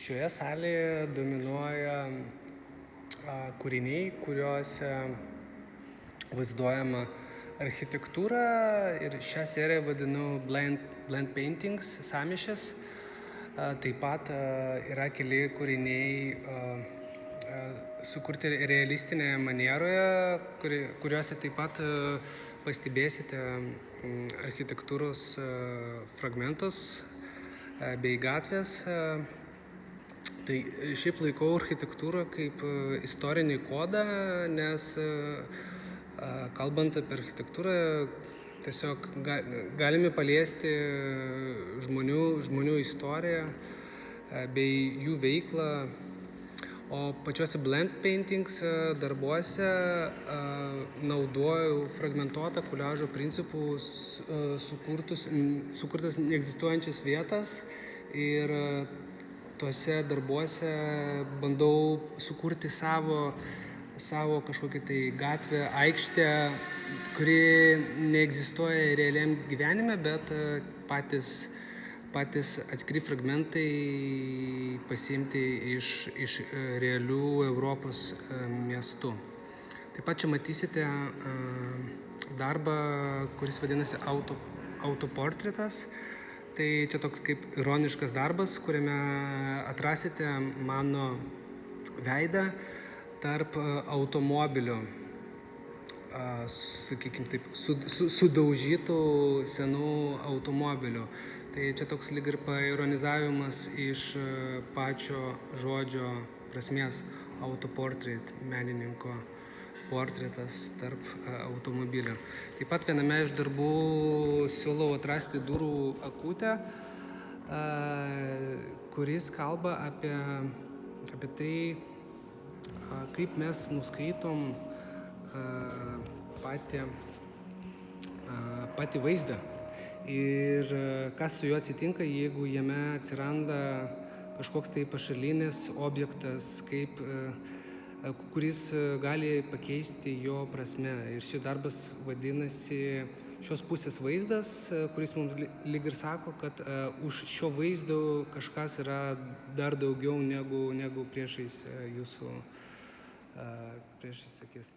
Šioje salėje dominuoja kūriniai, kuriuose vaizduojama architektūra ir šią seriją vadinu Blend Paintings, sąmišės. Taip pat yra keli kūriniai sukurti realistinėje manieroje, kuriuose taip pat pastebėsite architektūros fragmentus bei gatvės. Tai šiaip laikau architektūrą kaip istorinį kodą, nes kalbant apie architektūrą, tiesiog galime paliesti žmonių istoriją bei jų veiklą. O pačiuose Blend Paintings darbuose naudoju fragmentuotą koliažo principų sukurtas neegzistuojančias vietas ir tuose darbuose bandau sukurti savo kažkokią tai gatvę, aikštę, kuri neegzistuoja realiam gyvenime, bet patys atskiri fragmentai pasiimti iš realių Europos miestų. Taip pat čia matysite darbą, kuris vadinasi autoportretas. Tai čia toks kaip ironiškas darbas, kuriame atrasite mano veidą tarp automobilių, sakykime taip, sudaužytų senų automobilių. Tai čia toks lyg ir paironizavimas iš pačio žodžio prasmės autoportrait, menininko portretas tarp automobilių. Taip pat viename iš darbų siūlau atrasti durų akutę, kuris kalba apie tai, kaip mes nuskaitom patį vaizdą ir kas su juo atsitinka, jeigu jame atsiranda kažkoks tai pašalinis objektas, kuris gali pakeisti jo prasme. Ir šis darbas vadinasi šios pusės vaizdas, kuris mums lyg ir sako, kad už šio vaizdo kažkas yra dar daugiau negu priešais jūsų priešais akis.